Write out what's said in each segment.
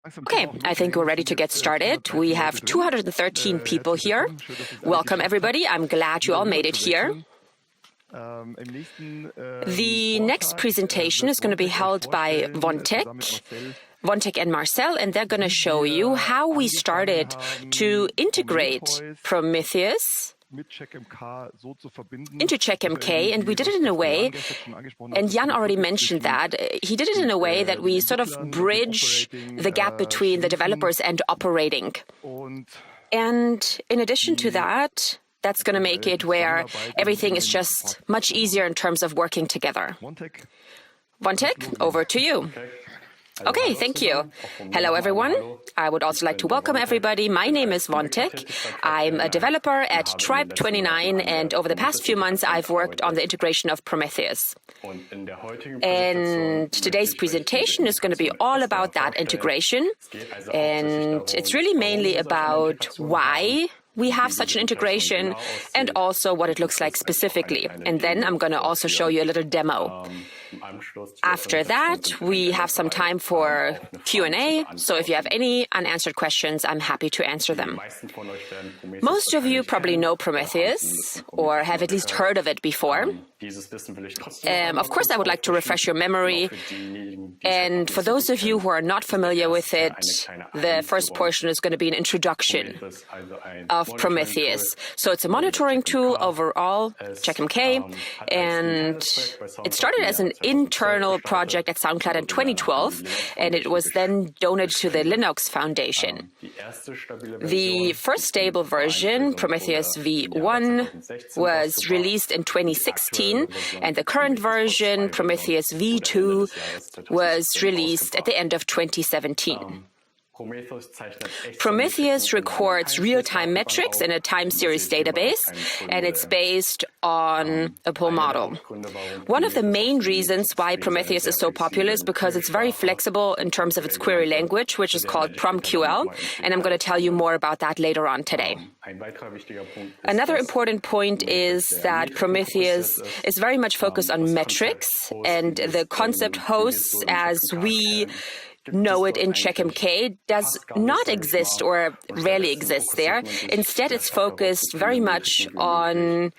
Okay, I think we're ready to get started. We have 213 people here. Welcome, everybody. I'm glad you all made it here. The next presentation is going to be held by Wontek and Marcel, and they're going to show you how we started to integrate Prometheus into Checkmk, and we did it in a way, and Jan already mentioned that, he did it in a way that we sort of bridge the gap between the developers and operating. And in addition to that, that's going to make it where everything is just much easier in terms of working together. Wontek, over to you. Okay, thank you. Hello, everyone. I would also like to welcome everybody. My name is Wontek. I'm a developer at Tribe29, and over the past few months, I've worked on the integration of Prometheus. And today's presentation is going to be all about that integration. And it's really mainly about why we have such an integration and also what it looks like specifically. And then I'm going to also show you a little demo. After that, we have some time for Q&A, so if you have any unanswered questions, I'm happy to answer them. Most of you probably know Prometheus, or have at least heard of it before. Of course, I would like to refresh your memory, and for those of you who are not familiar with it, the first portion is going to be an introduction of Prometheus. So it's a monitoring tool overall, Checkmk, and it started as an internal project at SoundCloud in 2012, and it was then donated to the Linux Foundation. The first stable version, Prometheus v1, was released in 2016, and the current version, Prometheus v2, was released at the end of 2017. Prometheus records real-time metrics in a time series database, and it's based on a pull model. One of the main reasons why Prometheus is so popular is because it's very flexible in terms of its query language, which is called Prom QL, and I'm going to tell you more about that later on today. Another important point is that Prometheus is very much focused on metrics, and the concept hosts as we know it in Checkmk does not exist or rarely exists there. Instead, it's focused very much on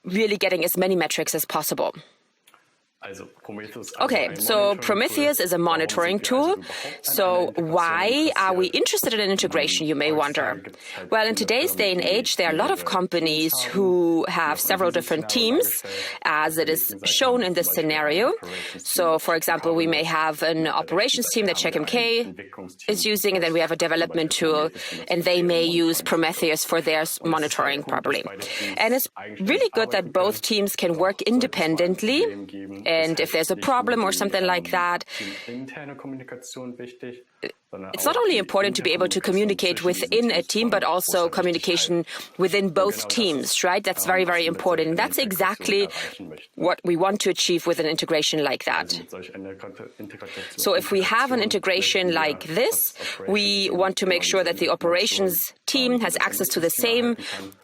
really getting as many metrics as possible. Okay, so Prometheus is a monitoring tool. So why are we interested in integration, you may wonder? Well, in today's day and age, there are a lot of companies who have several different teams, as it is shown in this scenario. So, for example, we may have an operations team that Checkmk is using, and then we have a development tool, and they may use Prometheus for their monitoring properly. And it's really good that both teams can work independently. And if there's a problem or something like that, it's not only important to be able to communicate within a team, but also communication within both teams, right? That's very, very important. And that's exactly what we want to achieve with an integration like that. So if we have an integration like this, we want to make sure that the operations team has access to the same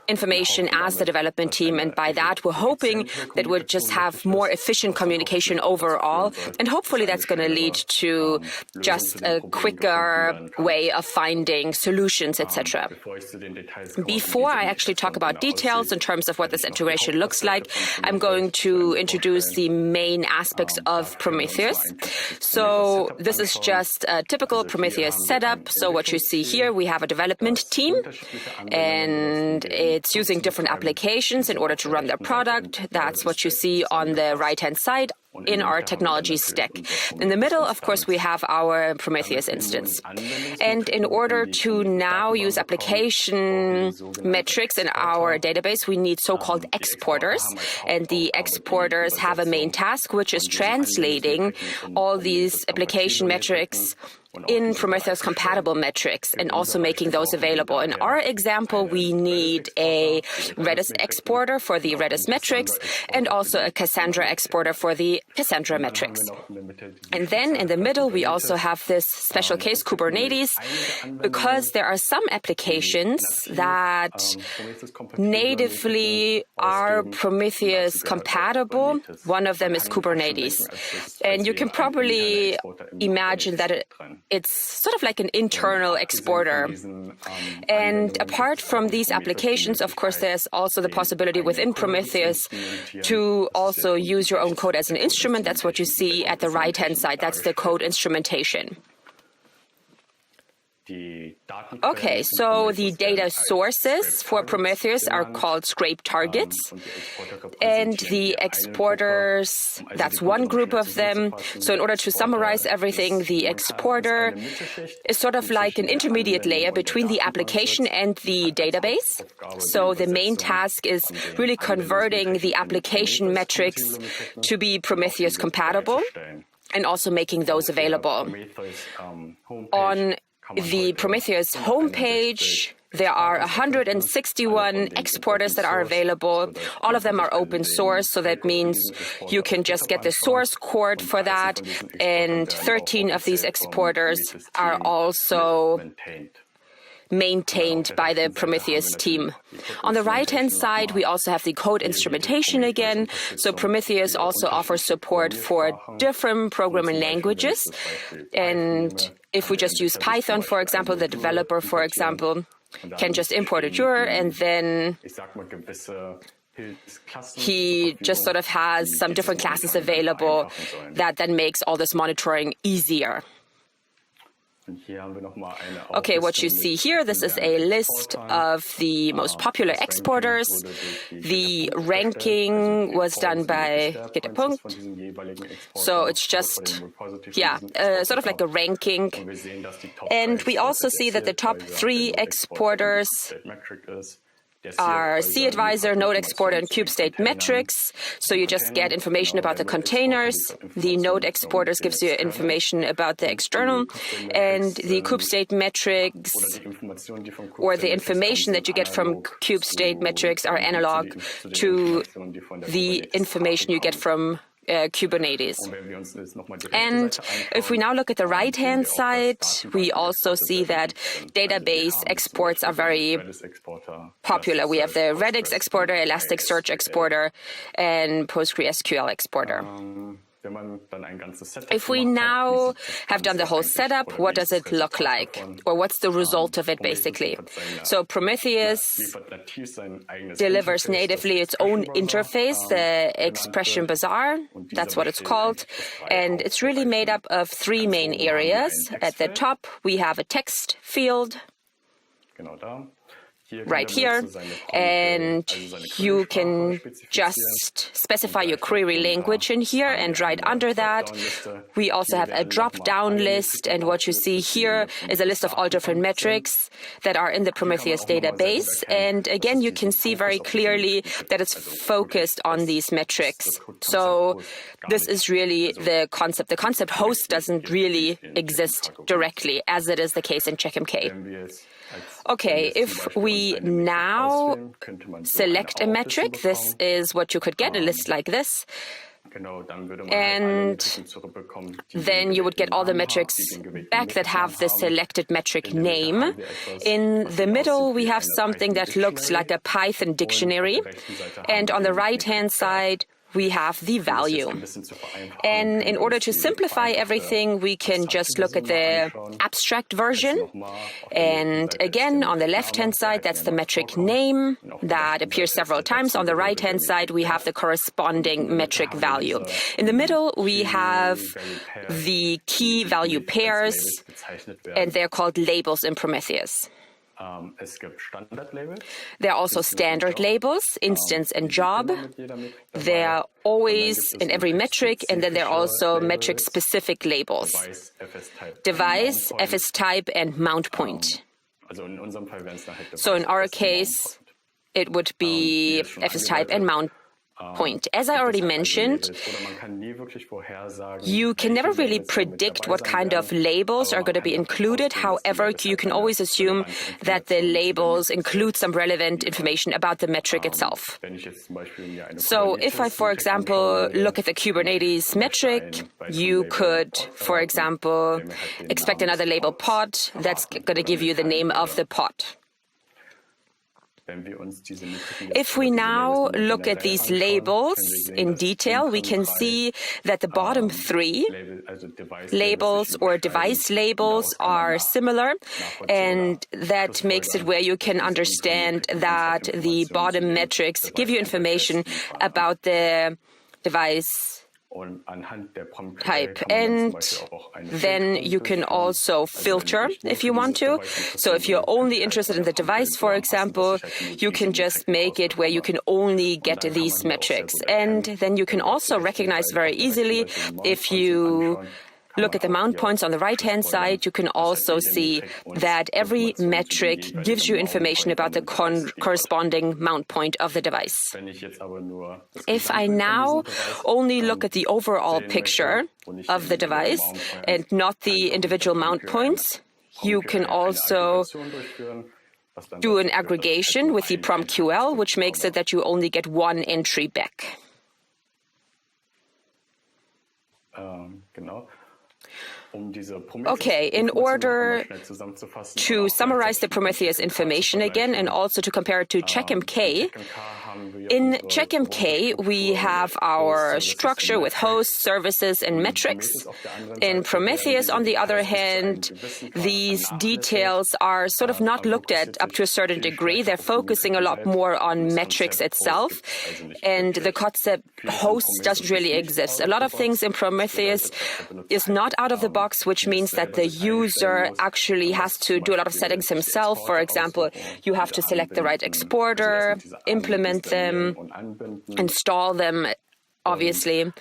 information as the development team. And by that, we're hoping that we'll just have more efficient communication overall. And hopefully that's going to lead to just a quicker way of finding solutions, etc. Before I actually talk about details in terms of what this integration looks like, I'm going to introduce the main aspects of Prometheus. So this is just a typical Prometheus setup. So what you see here, we have a development team, and it's using different applications in order to run their product. That's what you see on the right-hand side in our technology stack. In the middle, of course, we have our Prometheus instance. And in order to now use application metrics in our database, we need so-called exporters. And the exporters have a main task, which is translating all these application metrics in Prometheus compatible metrics and also making those available. In our example, we need a Redis exporter for the Redis metrics and also a Cassandra exporter for the Cassandra metrics. And then in the middle, we also have this special case, Kubernetes, because there are some applications that natively are Prometheus compatible. One of them is Kubernetes. And you can probably imagine that it's sort of like an internal exporter. And apart from these applications, of course, there's also the possibility within Prometheus to also use your own code as an instrument. That's what you see at the right-hand side. That's the code instrumentation. Okay, so the data sources for Prometheus are called scrape targets, and the exporters, that's one group of them. So in order to summarize everything, the exporter is sort of like an intermediate layer between the application and the database. So the main task is really converting the application metrics to be Prometheus compatible and also making those available. On the Prometheus homepage, there are 161 exporters that are available. All of them are open source, so that means you can just get the source code for that. And 13 of these exporters are also maintained by the Prometheus team. On the right-hand side, we also have the code instrumentation again. So Prometheus also offers support for different programming languages. And if we just use Python, for example, the developer, for example, can just import a URL, and then he just sort of has some different classes available that then makes all this monitoring easier. Okay, what you see here, this is a list of the most popular exporters. The ranking was done by Checkmk. So it's just, sort of like a ranking. And we also see that the top 3 exporters are CAdvisor, Node Exporter, and KubeState Metrics. So you just get information about the containers. The Node Exporters gives you information about the external, and the KubeState Metrics, or the information that you get from KubeState Metrics, are analog to the information you get from Kubernetes. And if we now look at the right-hand side, we also see that database exports are very popular. We have the Redux exporter, Elasticsearch exporter, and PostgreSQL exporter. If we now have done the whole setup, what does it look like? Or what's the result of it, basically? So Prometheus delivers natively its own interface, the Expression Bazaar, that's what it's called. And it's really made up of 3 main areas. At the top, we have a text field, right here, and you can just specify your query language in here, and right under that we also have a drop-down list, and what you see here is a list of all different metrics that are in the Prometheus database. And again, you can see very clearly that it's focused on these metrics. So this is really the concept. The concept host doesn't really exist directly, as it is the case in Checkmk. Okay, if we now select a metric, this is what you could get, a list like this. And then you would get all the metrics back that have the selected metric name. In the middle, we have something that looks like a Python dictionary. And on the right-hand side, we have the value. And in order to simplify everything, we can just look at the abstract version. And again, on the left-hand side, that's the metric name that appears several times. On the right-hand side, we have the corresponding metric value. In the middle, we have the key value pairs, and they're called labels in Prometheus. There are also standard labels, instance and job. They're always in every metric, and then there are also metric-specific labels. Device, fs type, and mount point. So in our case, it would be fs type and mount point. As I already mentioned, you can never really predict what kind of labels are going to be included. However, you can always assume that the labels include some relevant information about the metric itself. So if I, for example, look at the Kubernetes metric, you could, for example, expect another label pod that's going to give you the name of the pod. If we now look at these labels in detail, we can see that the bottom three labels or device labels are similar, and that makes it where you can understand that the bottom metrics give you information about the device type, and then you can also filter if you want to. So if you're only interested in the device, for example, you can just make it where you can only get these metrics. And then you can also recognize very easily, if you look at the mount points on the right-hand side, you can also see that every metric gives you information about the corresponding mount point of the device. If I now only look at the overall picture of the device and not the individual mount points, you can also do an aggregation with the Prom QL, which makes it that you only get one entry back. Okay, in order to summarize the Prometheus information again and also to compare it to Checkmk, in Checkmk we have our structure with hosts, services, and metrics. In Prometheus, on the other hand, these details are sort of not looked at up to a certain degree. They're focusing a lot more on metrics itself, and the concept hosts doesn't really exist. A lot of things in Prometheus is not out of the box, which means that the user actually has to do a lot of settings himself. For example, you have to select the right exporter, implement them, install them, obviously,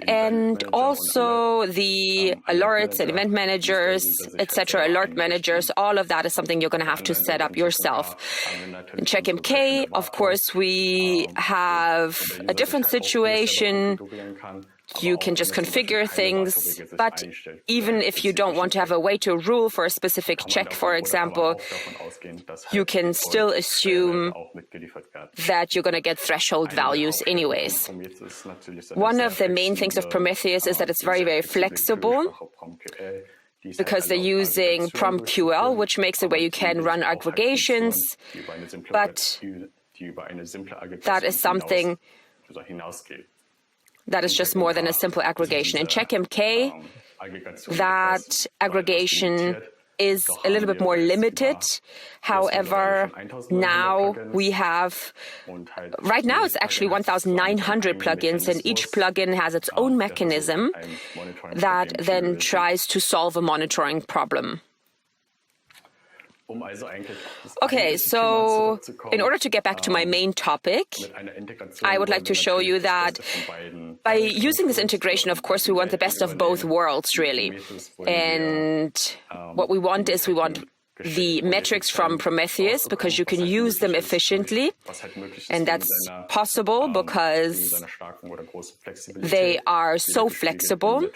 and also the alerts and event managers, etc., alert managers, all of that is something you're going to have to set up yourself. In Checkmk, of course, we have a different situation. You can just configure things, but even if you don't want to have a way to rule for a specific check, for example, you can still assume that you're going to get threshold values anyways. One of the main things of Prometheus is that it's very, very flexible, because they're using Prom QL, which makes it where you can run aggregations, but that is something that is just more than a simple aggregation. In Checkmk, that aggregation is a little bit more limited. However, now we have, right now it's actually 1,900 plugins, and each plugin has its own mechanism that then tries to solve a monitoring problem. Okay, so in order to get back to my main topic, I would like to show you that by using this integration, of course, we want the best of both worlds, really. And what we want is we want the metrics from Prometheus, because you can use them efficiently, and that's possible because they are so flexible,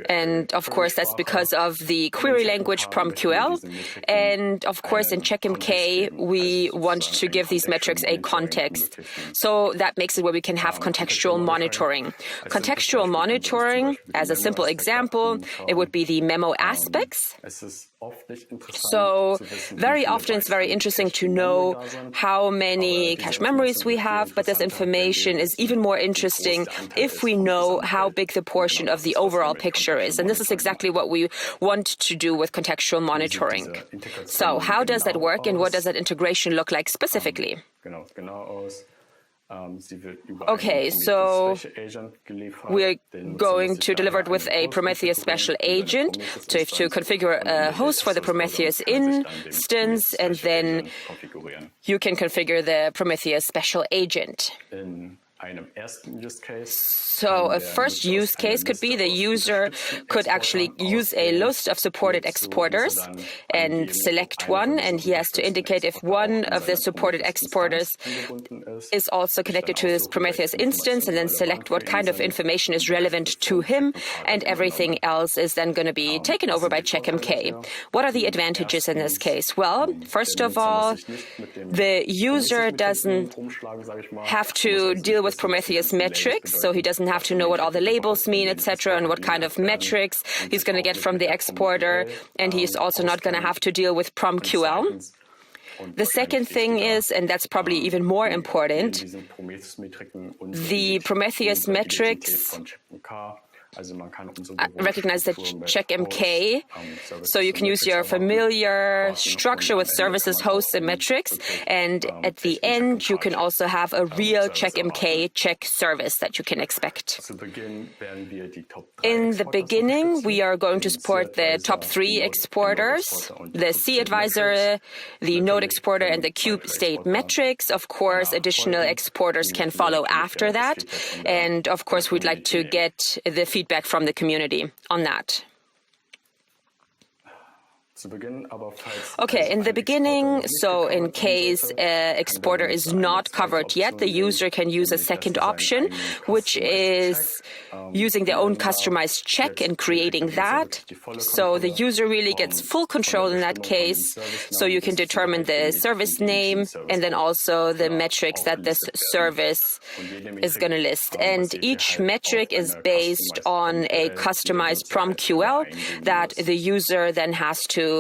and of course that's because of the query language Prom QL, and of course in Checkmk we want to give these metrics a context, so that makes it where we can have contextual monitoring. Contextual monitoring, as a simple example, it would be the memo aspects. So very often it's very interesting to know how many cache memories we have, but this information is even more interesting if we know how big the portion of the overall picture is. And this is exactly what we want to do with contextual monitoring. So how does that work, and what does that integration look like specifically? Okay, so we're going to deliver it with a Prometheus special agent. So you have to configure a host for the Prometheus instance, and then you can configure the Prometheus special agent. So a first use case could be the user could actually use a list of supported exporters and select one, and he has to indicate if one of the supported exporters is also connected to this Prometheus instance, and then select what kind of information is relevant to him, and everything else is then going to be taken over by Checkmk. What are the advantages in this case? Well, first of all, the user doesn't have to deal with Prometheus metrics, so he doesn't have to know what all the labels mean, etc., and what kind of metrics he's going to get from the exporter, and he's also not going to have to deal with Prom QL. The second thing is, and that's probably even more important, the Prometheus metrics recognize the Checkmk, so you can use your familiar structure with services, hosts, and metrics, and at the end you can also have a real Checkmk check service that you can expect. In the beginning, we are going to support the top 3 exporters, the C advisor, the node exporter, and the kube state metrics. Of course, additional exporters can follow after that, and of course we'd like to get the feedback from the community on that. Okay, in the beginning, so in case an exporter is not covered yet, the user can use a second option, which is using their own customized check and creating that. So the user really gets full control in that case. So you can determine the service name and then also the metrics that this service is going to list. And each metric is based on a customized Prom QL that the user then has to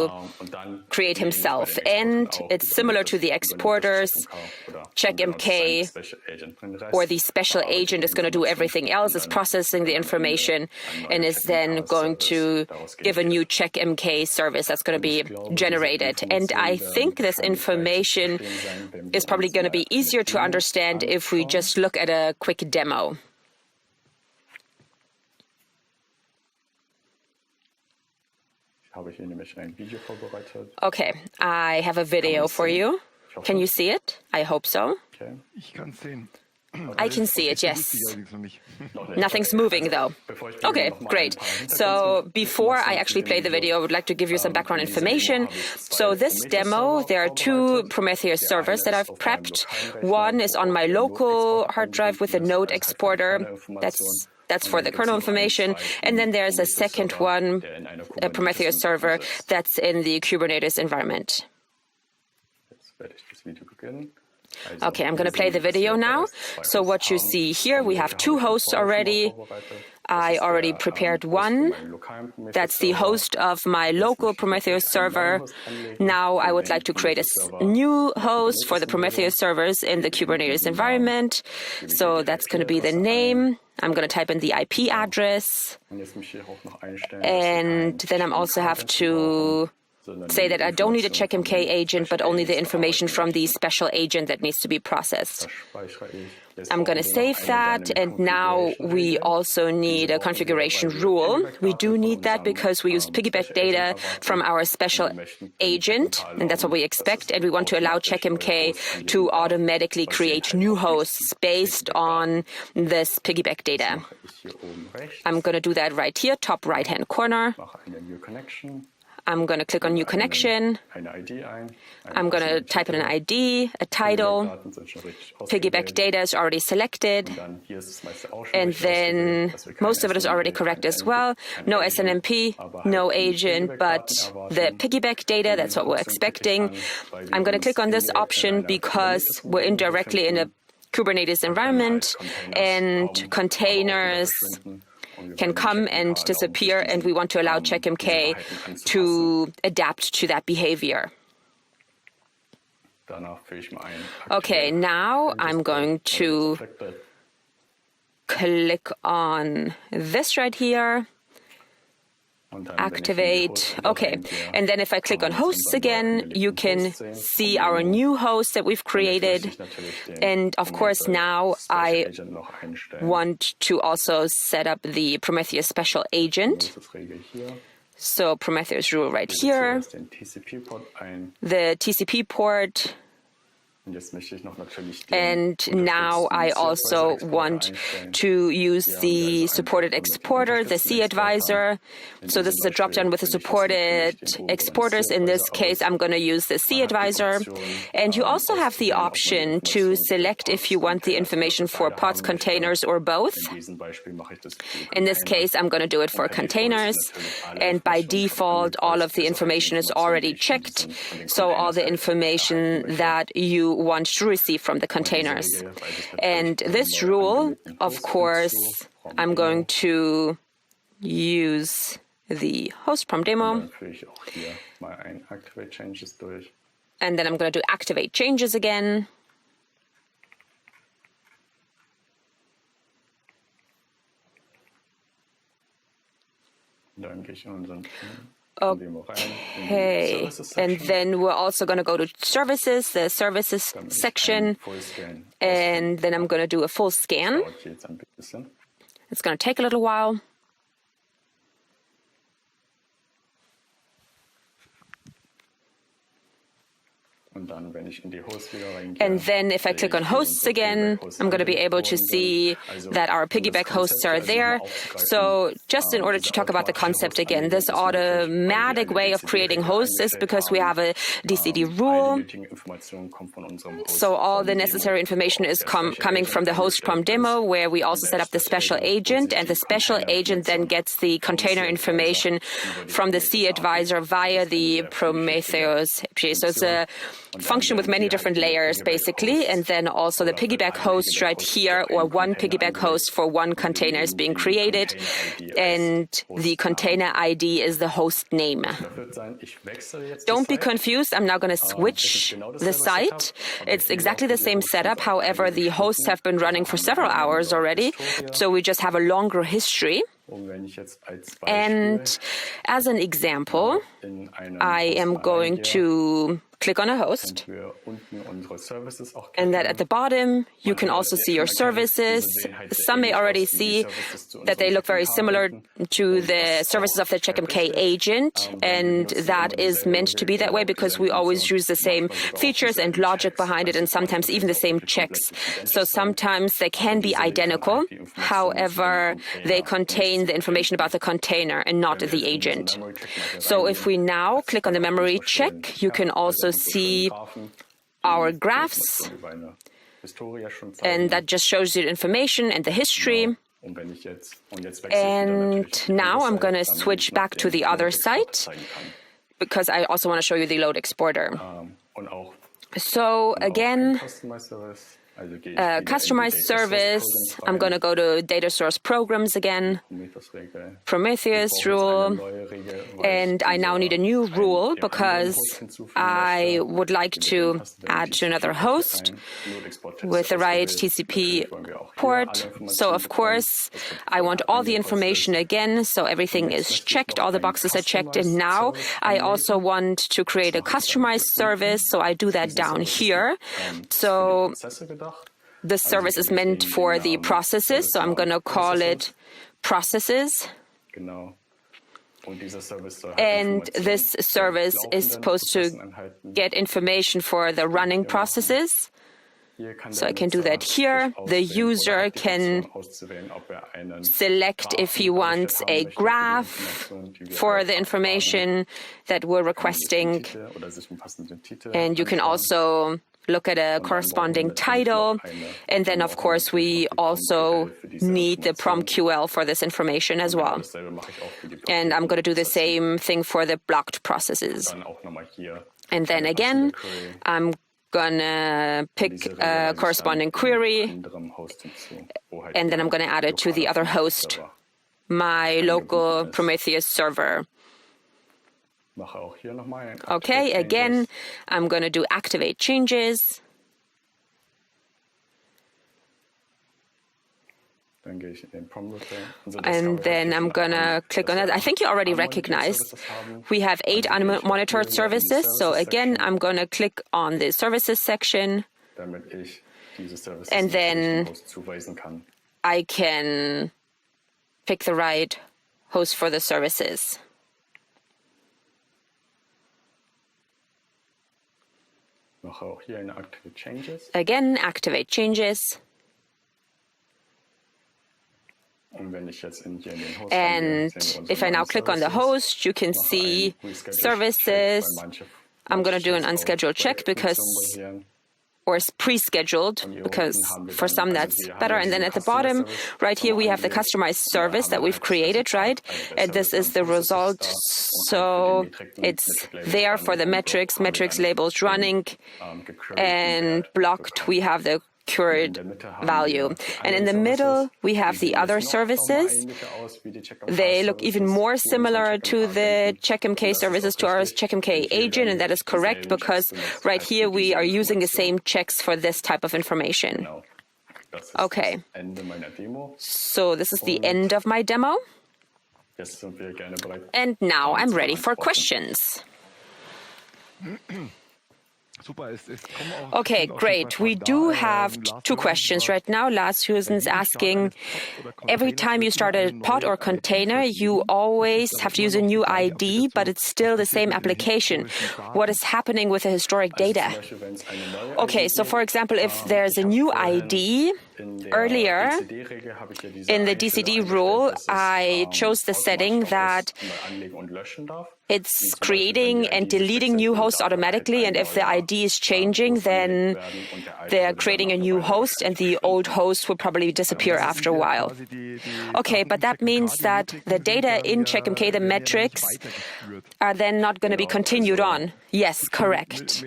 create himself. And it's similar to the exporters. Checkmk or the special agent is going to do everything else, is processing the information, and is then going to give a new Checkmk service that's going to be generated. And I think this information is probably going to be easier to understand if we just look at a quick demo. Okay, I have a video for you. Can you see it? I hope so. I can see it, yes. Nothing's moving, though. Okay, great. So before I actually play the video, I would like to give you some background information. So this demo, there are 2 Prometheus servers that I've prepped. One is on my local hard drive with a node exporter. That's for the kernel information. And then there's a second one, a Prometheus server, that's in the Kubernetes environment. Okay, I'm going to play the video now. So what you see here, we have 2 hosts already. I already prepared one. That's the host of my local Prometheus server. Now I would like to create a new host for the Prometheus servers in the Kubernetes environment. So that's going to be the name. I'm going to type in the IP address. And then I also have to say that I don't need a Checkmk agent, but only the information from the special agent that needs to be processed. I'm going to save that, and now we also need a configuration rule. We do need that because we used piggyback data from our special agent, and that's what we expect, and we want to allow Checkmk to automatically create new hosts based on this piggyback data. I'm going to do that right here, top right-hand corner. I'm going to click on New Connection. I'm going to type in an ID, a title. Piggyback data is already selected. And then most of it is already correct as well. No SNMP, no agent, but the piggyback data, that's what we're expecting. I'm going to click on this option because we're indirectly in a Kubernetes environment, and containers can come and disappear, and we want to allow Checkmk to adapt to that behavior. Okay, now I'm going to click on this right here. Activate. Okay, and then if I click on hosts again, you can see our new host that we've created. And of course, now I want to also set up the Prometheus special agent. So Prometheus rule right here, the TCP port. And now I also want to use the supported exporter, the C advisor. So this is a dropdown with the supported exporters. In this case, I'm going to use the C advisor. And you also have the option to select if you want the information for pods, containers, or both. In this case, I'm going to do it for containers. And by default, all of the information is already checked. So all the information that you want to receive from the containers. And this rule, of course, I'm going to use the host prom demo. And then I'm going to do activate changes again. Okay, and then we're also going to go to services, the services section, and then I'm going to do a full scan. It's going to take a little while. And then if I click on hosts again, I'm going to be able to see that our piggyback hosts are there. So just in order to talk about the concept again, this automatic way of creating hosts is because we have a DCD rule. So all the necessary information is coming from the host prom demo, where we also set up the special agent, and the special agent then gets the container information from the C advisor via the Prometheus. So it's a function with many different layers, basically, and then also the piggyback host right here, or one piggyback host for one container is being created, and the container ID is the host name. Don't be confused, I'm now going to switch the site. It's exactly the same setup, however, the hosts have been running for several hours already, so we just have a longer history. And as an example, I am going to click on a host, and that at the bottom you can also see your services. Some may already see that they look very similar to the services of the Checkmk agent, and that is meant to be that way because we always use the same features and logic behind it, and sometimes even the same checks. So sometimes they can be identical, however, they contain the information about the container and not the agent. So if we now click on the memory check, you can also see our graphs, and that just shows you the information and the history. And now I'm going to switch back to the other site because I also want to show you the load exporter. So again, customized service, I'm going to go to data source programs again, Prometheus rule, and I now need a new rule because I would like to add to another host with the right TCP port. So of course, I want all the information again, so everything is checked, all the boxes are checked, and now I also want to create a customized service, so I do that down here. So this service is meant for the processes, so I'm going to call it processes. And this service is supposed to get information for the running processes. So I can do that here. The user can select if he wants a graph for the information that we're requesting. And you can also look at a corresponding title. And then, of course, we also need the Prom QL for this information as well. And I'm going to do the same thing for the blocked processes. And then again, I'm going to pick a corresponding query, and then I'm going to add it to the other host, my local Prometheus server. Okay, again, I'm going to do activate changes. And then I'm going to click on that. I think you already recognized we have 8 unmonitored services. So again, I'm going to click on the services section. And then I can pick the right host for the services. Again, activate changes. And if I now click on the host, you can see services. I'm going to do an unscheduled check because, or pre-scheduled, because for some that's better. And then at the bottom, right here, we have the customized service that we've created, right? And this is the result. So it's there for the metrics labels running, and blocked, we have the accurate value. And in the middle, we have the other services. They look even more similar to the Checkmk services, to our Checkmk agent, and that is correct because right here we are using the same checks for this type of information. Okay, so this is the end of my demo. And now I'm ready for questions. Okay, great. We do have two questions right now. Lars Husen's asking, every time you start a pod or container, you always have to use a new ID, but it's still the same application. What is happening with the historic data? Okay, so for example, if there's a new ID, earlier in the DCD rule, I chose the setting that it's creating and deleting new hosts automatically, and if the ID is changing, then they're creating a new host and the old host will probably disappear after a while. Okay, but that means that the data in Checkmk, the metrics, are then not going to be continued on. Yes, correct.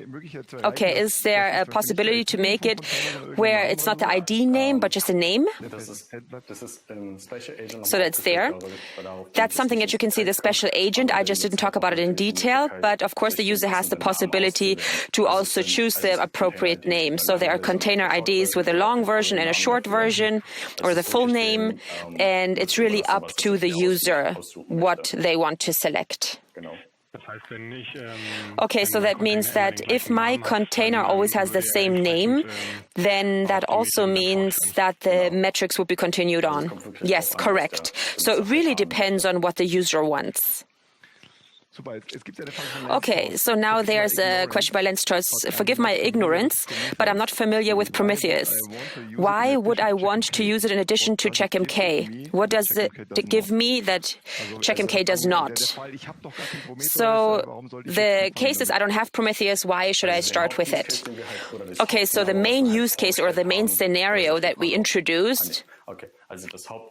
Okay, is there a possibility to make it where it's not the ID name, but just a name? So that's there. That's something that you can see the special agent. I just didn't talk about it in detail, but of course the user has the possibility to also choose the appropriate name. So there are container IDs with a long version and a short version, or the full name, and it's really up to the user what they want to select. Okay, so that means that if my container always has the same name, then that also means that the metrics will be continued on. Yes, correct. So it really depends on what the user wants. Okay, so now there's a question by Lenstros. Forgive my ignorance, but I'm not familiar with Prometheus. Why would I want to use it in addition to Checkmk? What does it give me that Checkmk does not? So the case is I don't have Prometheus. Why should I start with it? Okay, so the main use case or the main scenario that we introduced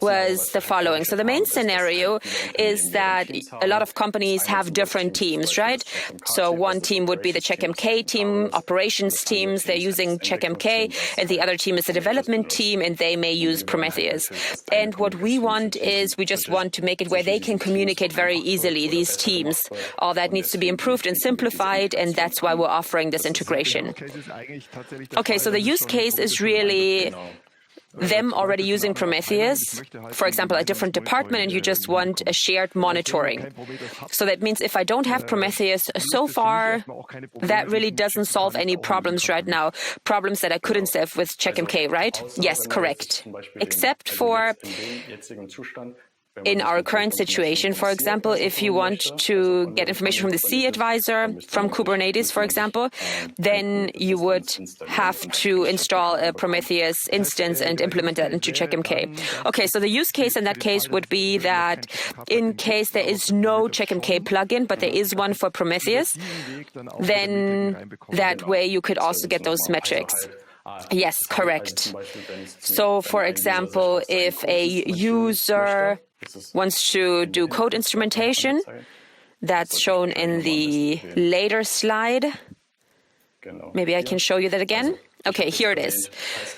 was the following. So the main scenario is that a lot of companies have different teams, right? So one team would be the Checkmk team, operations teams, they're using Checkmk, and the other team is the development team, and they may use Prometheus. And what we want is we just want to make it where they can communicate very easily, these teams. All that needs to be improved and simplified, and that's why we're offering this integration. Okay, so the use case is really them already using Prometheus, for example, a different department, and you just want a shared monitoring. So that means if I don't have Prometheus so far, that really doesn't solve any problems right now. Problems that I couldn't solve with Checkmk, right? Yes, correct. Except for in our current situation, for example, if you want to get information from the C advisor, from Kubernetes, for example, then you would have to install a Prometheus instance and implement that into Checkmk. Okay, so the use case in that case would be that in case there is no Checkmk plugin, but there is one for Prometheus, then that way you could also get those metrics. Yes, correct. So, for example, if a user wants to do code instrumentation, that's shown in the later slide. Maybe I can show you that again. Okay, here it is.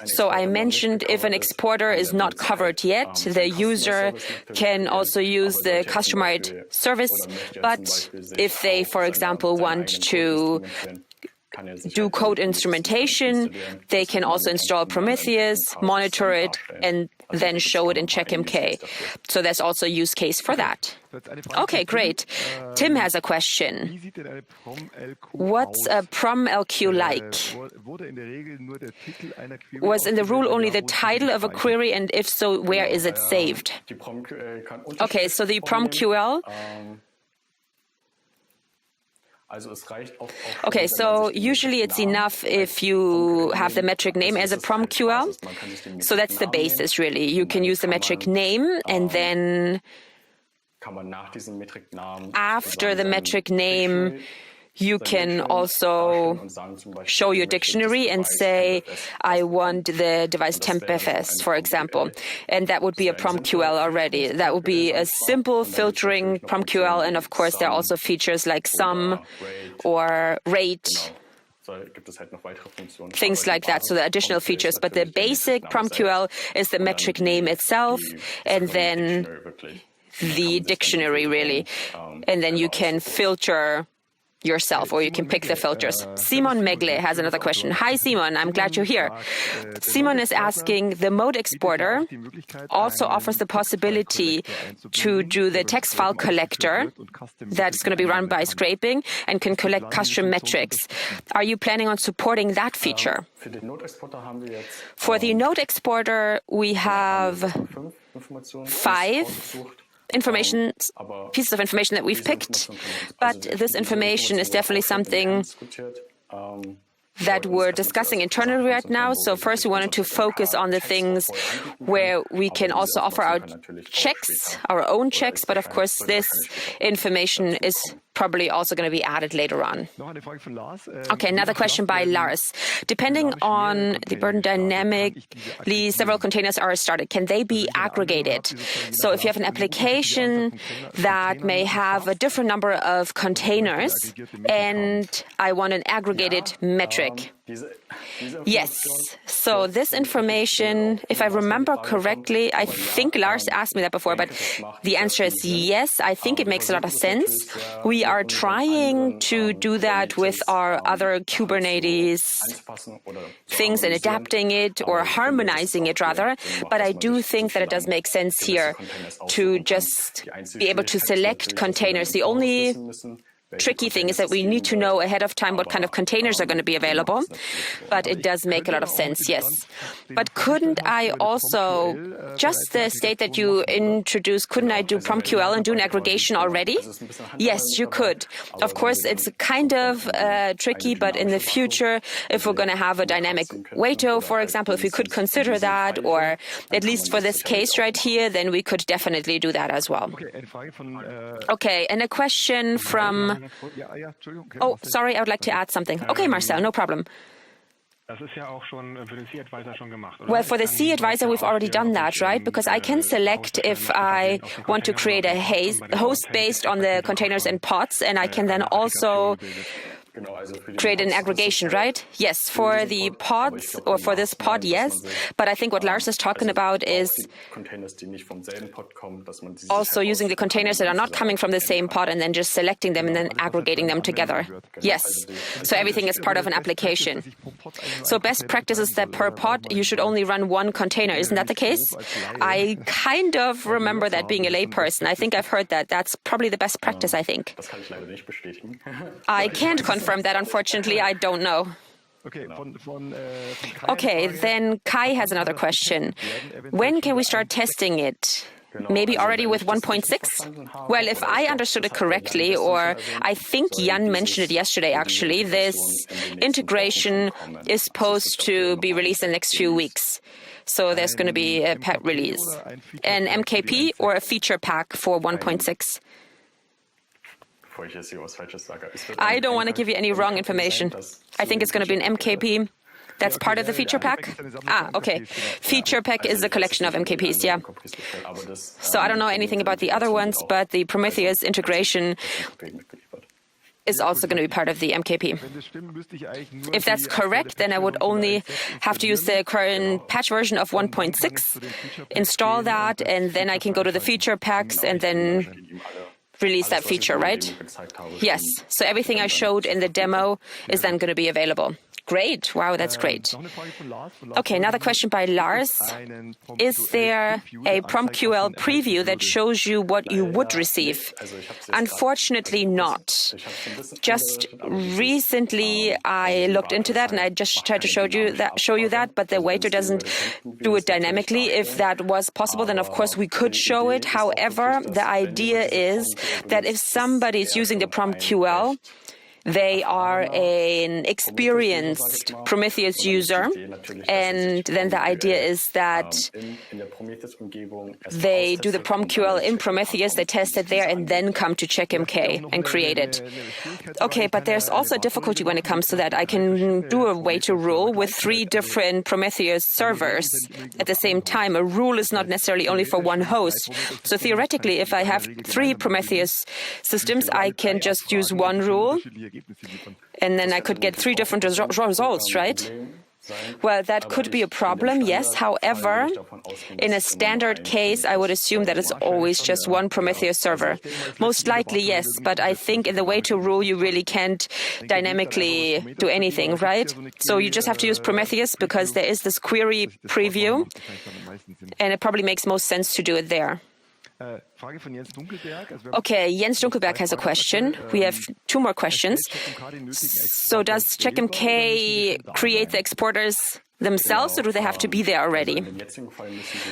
So I mentioned if an exporter is not covered yet, the user can also use the customized service. But if they, for example, want to do code instrumentation, they can also install Prometheus, monitor it, and then show it in Checkmk. So there's also a use case for that. Okay, great. Tim has a question. What's a Prom LQ like? Was in the rule only the title of a query, and if so, where is it saved? Okay, so the Prom QL. Okay, so usually it's enough if you have the metric name as a Prom QL. So that's the basis, really. You can use the metric name, and then after the metric name, you can also show your dictionary and say, I want the device temp FS, for example. And that would be a Prom QL already. That would be a simple filtering Prom QL. And of course, there are also features like sum or rate things like that, so the additional features. But the basic Prom QL is the metric name itself, and then the dictionary, really. And then you can filter yourself, or you can pick the filters. Simon Megle has another question. Hi, Simon. I'm glad you're here. Simon is asking, the mode exporter also offers the possibility to do the text file collector that's going to be run by scraping and can collect custom metrics. Are you planning on supporting that feature? For the node exporter, we have 5 pieces of information that we've picked, but this information is definitely something that we're discussing internally right now. So first we wanted to focus on the things where we can also offer our checks, our own checks, but of course this information is probably also going to be added later on. Okay, another question by Lars. Depending on the burden dynamic, several containers are started. Can they be aggregated? So if you have an application that may have a different number of containers and I want an aggregated metric. Yes. So this information, if I remember correctly, I think Lars asked me that before, but the answer is yes. I think it makes a lot of sense. We are trying to do that with our other Kubernetes things and adapting it or harmonizing it rather. But I do think that it does make sense here to just be able to select containers. The only tricky thing is that we need to know ahead of time what kind of containers are going to be available, but it does make a lot of sense, yes. But couldn't I also, just the state that you introduced, couldn't I do Prom QL and do an aggregation already? Yes, you could. Of course, it's kind of tricky, but in the future, if we're going to have a dynamic Waito, for example, if we could consider that, or at least for this case right here, then we could definitely do that as well. Okay, and a question from... Oh, sorry, I would like to add something. Okay, Marcel, no problem. Well, for the C advisor, we've already done that, right? Because I can select if I want to create a host based on the containers and pods, and I can then also create an aggregation, right? Yes, for the pods, or for this pod, yes. But I think what Lars is talking about is also using the containers that are not coming from the same pod and then just selecting them and then aggregating them together. Yes, so everything is part of an application. So best practice is that per pod, you should only run one container. Isn't that the case? I kind of remember that being a layperson. I think I've heard that. That's probably the best practice, I think. I can't confirm that, unfortunately. I don't know. Okay, then Kai has another question. When can we start testing it? Maybe already with 1.6? Well, if I understood it correctly, or I think Jan mentioned it yesterday actually, this integration is supposed to be released in the next few weeks. So there's going to be a pet release. An MKP or a feature pack for 1.6? I don't want to give you any wrong information. I think it's going to be an MKP. That's part of the feature pack? Ah, okay. Feature pack is a collection of MKPs, yeah. So I don't know anything about the other ones, but the Prometheus integration is also going to be part of the MKP. If that's correct, then I would only have to use the current patch version of 1.6, install that, and then I can go to the feature packs and then release that feature, right? Yes. So everything I showed in the demo is then going to be available. Great. Wow, that's great. Okay, another question by Lars. Is there a Prom QL preview that shows you what you would receive? Unfortunately not. Just recently I looked into that and I just tried to show you that, but the Waito doesn't do it dynamically. If that was possible, then of course we could show it. However, the idea is that if somebody is using the Prom QL, they are an experienced Prometheus user, and then the idea is that they do the Prom QL in Prometheus, they test it there, and then come to Checkmk and create it. Okay, but there's also a difficulty when it comes to that. I can do a Waito rule with 3 different Prometheus servers at the same time. A rule is not necessarily only for one host. So theoretically, if I have 3 Prometheus systems, I can just use one rule And then I could get 3 different results, right? Well, that could be a problem, yes. However, in a standard case, I would assume that it's always just one Prometheus server. Most likely, yes, but I think in the way-to rule, you really can't dynamically do anything, right? So you just have to use Prometheus because there is this query preview, and it probably makes most sense to do it there. Okay, Jens Dunkelberg has a question. We have 2 more questions. So does Checkmk create the exporters themselves, or do they have to be there already?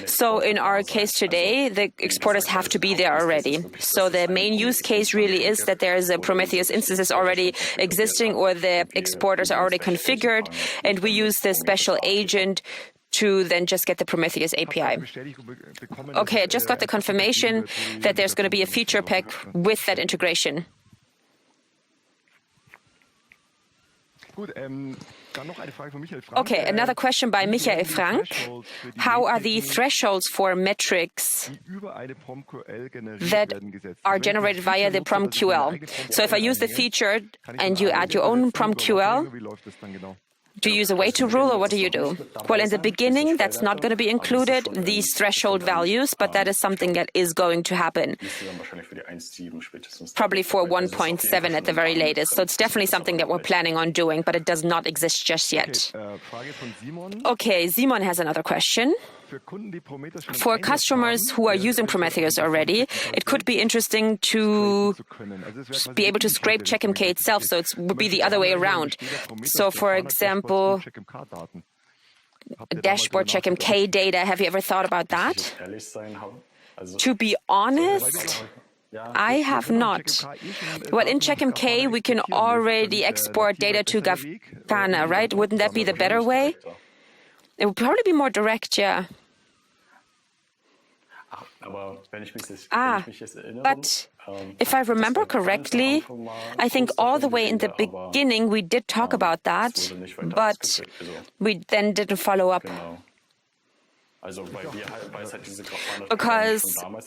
So in our case today, the exporters have to be there already. So the main use case really is that there is a Prometheus instance already existing, or the exporters are already configured, and we use the special agent to then just get the Prometheus API. Okay, I just got the confirmation that there's going to be a feature pack with that integration. Okay, another question by Michael Frank. How are the thresholds for metrics that are generated via the Prom QL? So if I use the feature and you add your own Prom QL, do you use a way-to rule, or what do you do? Well, in the beginning, that's not going to be included, these threshold values, but that is something that is going to happen, probably for 1.7 at the very latest. So it's definitely something that we're planning on doing, but it does not exist just yet. Okay, Simon has another question. For customers who are using Prometheus already, it could be interesting to be able to scrape Checkmk itself, so it would be the other way around. So, for example, dashboard Checkmk data, have you ever thought about that? To be honest, I have not. Well, in Checkmk, we can already export data to Grafana, right? Wouldn't that be the better way? It would probably be more direct, yeah. But if I remember correctly, I think all the way in the beginning we did talk about that, but we then didn't follow up. Because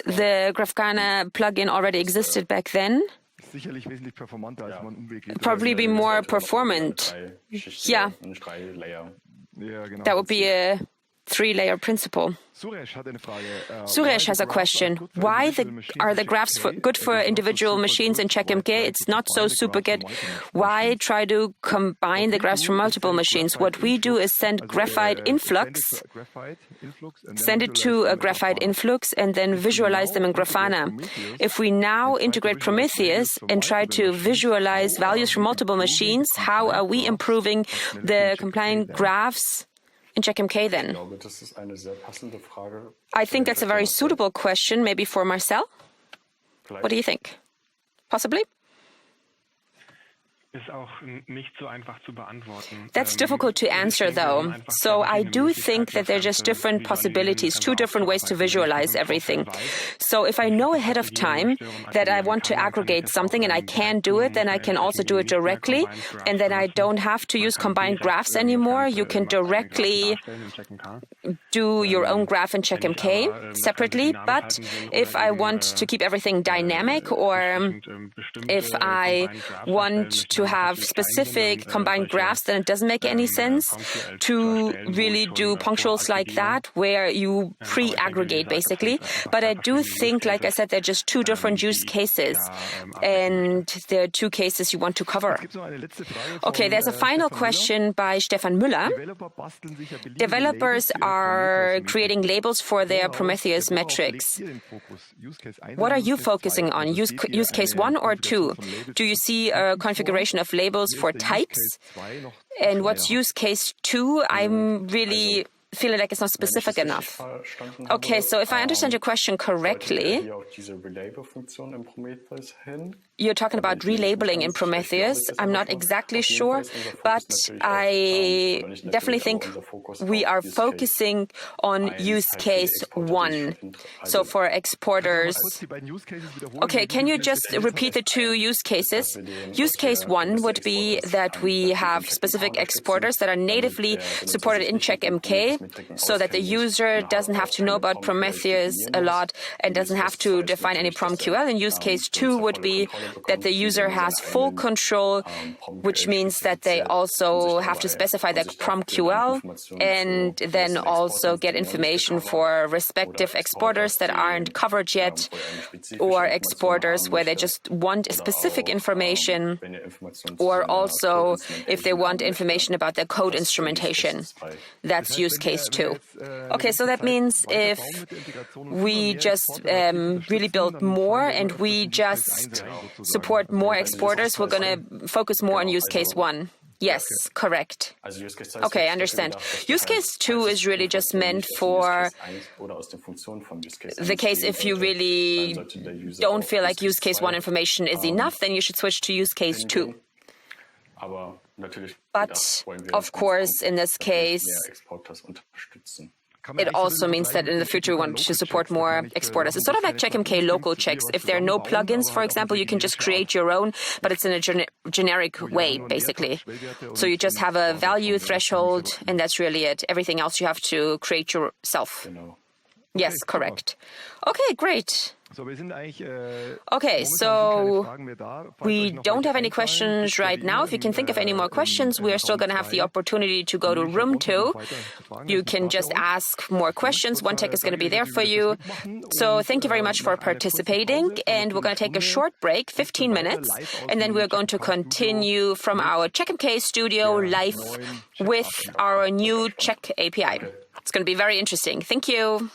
the Grafana plugin already existed back then. Probably be more performant. Yeah. That would be a 3-layer principle. Suresh has a question. Why are the graphs good for individual machines in Checkmk? It's not so super good. Why try to combine the graphs from multiple machines? What we do is send graphite influx, send it to a graphite influx, and then visualize them in Grafana. If we now integrate Prometheus and try to visualize values from multiple machines, how are we improving the compliant graphs in Checkmk then? I think that's a very suitable question, maybe for Marcel. What do you think? Possibly? That's difficult to answer, though. So I do think that there are just different possibilities, 2 different ways to visualize everything. So if I know ahead of time that I want to aggregate something and I can do it, then I can also do it directly. And then I don't have to use combined graphs anymore. You can directly do your own graph in Checkmk separately. But if I want to keep everything dynamic, or if I want to have specific combined graphs, then it doesn't make any sense to really do punctuals like that, where you pre-aggregate, basically. But I do think, like I said, they're just 2 different use cases, and there are 2 cases you want to cover. Okay, there's a final question by Stefan Müller. Developers are creating labels for their Prometheus metrics. What are you focusing on, use case 1 or 2? Do you see a configuration of labels for types? And what's use case 2? I'm really feeling like it's not specific enough. Okay, so if I understand your question correctly, you're talking about relabeling in Prometheus. I'm not exactly sure, but I definitely think we are focusing on use case 1. So for exporters. Okay, can you just repeat the 2 use cases? Use case 1 would be that we have specific exporters that are natively supported in Checkmk. so that the user doesn't have to know about Prometheus a lot and doesn't have to define any Prom QL. And use case 2 would be that the user has full control, which means that they also have to specify the Prom QL and then also get information for respective exporters that aren't covered yet, or exporters where they just want specific information, or also if they want information about their code instrumentation. That's use case 2. Okay, so that means if we just really build more and we just support more exporters, we're going to focus more on use case 1. Yes, correct. Okay, I understand. Use case 2 is really just meant for the case if you really don't feel like use case 1 information is enough, then you should switch to use case 2. But, of course, in this case, it also means that in the future we want to support more exporters. It's sort of like Checkmk local checks. If there are no plugins, for example, you can just create your own, but it's in a generic way, basically. So you just have a value threshold, and that's really it. Everything else you have to create yourself. Yes, correct. Okay, great. Okay, so we don't have any questions right now. If you can think of any more questions, we are still going to have the opportunity to go to room 2. You can just ask more questions. Wontek is going to be there for you. So thank you very much for participating. And we're going to take a short break, 15 minutes. And then we're going to continue from our Checkmk studio live with our new Check API. It's going to be very interesting. Thank you.